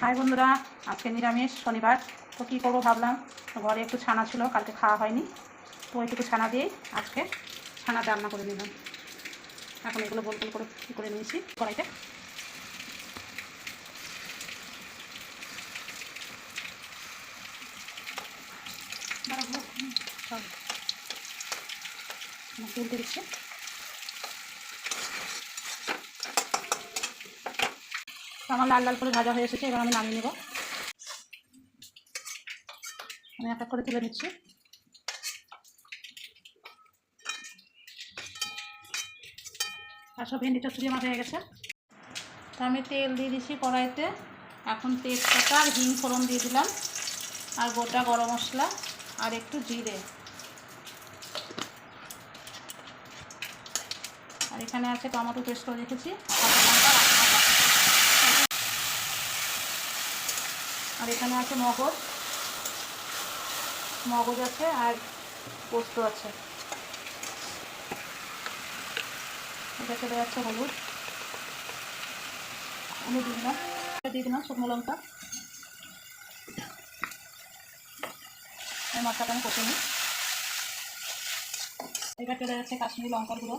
High বন্ধুরা, আজকে নিরামিষ শনিবার। তো কী করবো ভাবলাম, তো ঘরে একটু ছানা ছিল, কালকে খাওয়া হয়নি, তো ওইটুকু ছানা দিয়েই আজকে ছানা রান্না করে নিলাম। এখন এগুলো গোল গোল করে কী করে নিয়েছি কড়াইতে। তুলতে দিচ্ছি। আমার লাল লাল করে ভাজা হয়ে এসেছে, এবার আমি নামিয়ে নেব। আমি এক এক করে তুলে নিচ্ছি। আর সব ভেন্ডি চচ্চড়ি আমার হয়ে গেছে। তো আমি তেল দিয়ে দিচ্ছি কড়াইতে। এখন তেজপাতা আর হিং ফোড়ন দিয়ে দিলাম, আর গোটা গরম মশলা আর একটু জিরে। আর এখানে আছে টমেটো পেস্ট করে রেখেছি, আর এখানে আছে মগজ আছে আর পোস্ত আছে। এটা চলে যাচ্ছে হলুদ দিয়ে দিলাম শুকনো লঙ্কা। এই মশলাটা আমি কষে নিই। এবার চলে যাচ্ছে কাশ্মীরি লঙ্কার গুঁড়ো।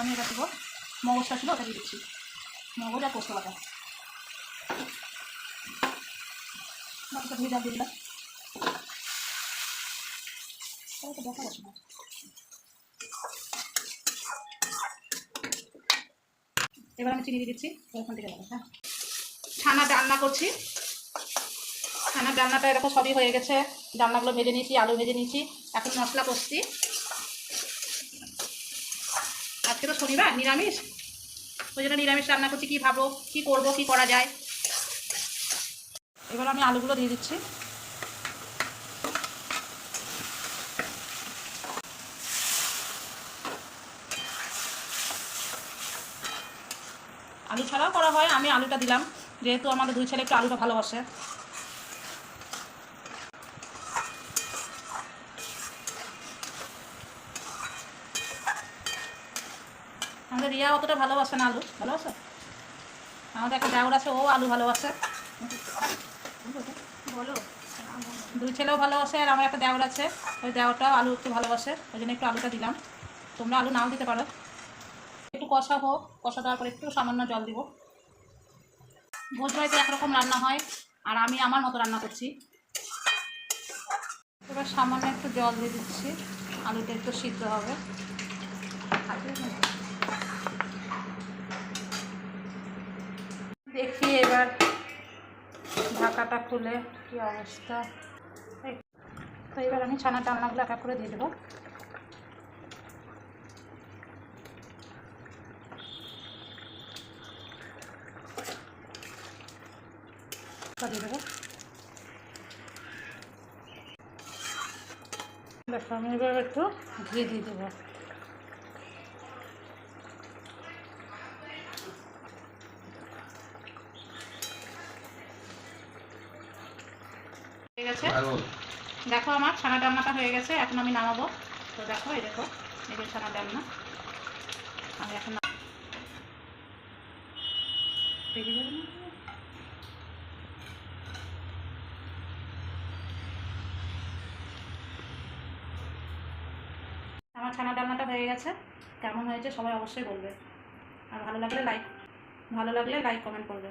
আমি এবার দেবো মগজটা ছিল, ওটা দিয়ে দিচ্ছি, মগজ আর পোস্ত বাটা। ভেজা দিয়ে দিলাম। দেখা যাচ্ছে না। এবার আমি চিনি দিয়ে দিচ্ছি। ওখান থেকে যাবো। হ্যাঁ, ছানা রান্না করছি। ছানার রান্নাটা এরকম সবই হয়ে গেছে। রান্নাগুলো ভেজে নিয়েছি, আলু ভেজে নিয়েছি, এখন মশলা কষছি। আজকে তো শনিবার, নিরামিষ, ওই জন্য নিরামিষ রান্না করছি। কী ভাবো, কী করবো, কী করা যায়। এবার আমি আলুগুলো দিয়ে দিচ্ছি। আলু ছাড়াও করা হয়, আমি আলুটা দিলাম যেহেতু আমাদের দুই ছেলে একটু আলুটা ভালোবাসে। আমাদের রিয়া অতটা ভালোবাসে না আলু, ভালোবাসে। আমাদের একটা দেওর আছে, ও আলু ভালোবাসে। বলো, দুই ছেলেও ভালোবাসে, আর আমার একটা দেওর আছে, ওই দেওরটাও আলু একটু ভালোবাসে, ওই জন্য একটু আলুটা দিলাম। তোমরা আলু নাও দিতে পারো। একটু কষা হোক, কষা দেওয়ার পর একটু সামান্য জল দিব। ভোজ বাড়িতে একরকম রান্না হয়, আর আমি আমার মতো রান্না করছি। এবার সামান্য একটু জল দিয়ে দিচ্ছি, আলুটা একটু সিদ্ধ হবে। দেখি এবার ঢাকাটা খুলে কি অবস্থা। তো এবার আমি ছানা রান্নাগুলো এক এক করে দিয়ে দেবো। দিয়ে দেবো। দেখো আমি এবার একটু ঘি দিয়ে দেবো। হয়ে গেছে, দেখো আমার ছানা রান্নাটা হয়ে গেছে। এখন আমি নামাবো। তো দেখো, এই দেখো, এই যে ছানা রান্না। আমি এখন আমার ছানা রান্নাটা হয়ে গেছে। কেমন হয়েছে সবাই অবশ্যই বলবে, আর ভালো লাগলে লাইক কমেন্ট করবে।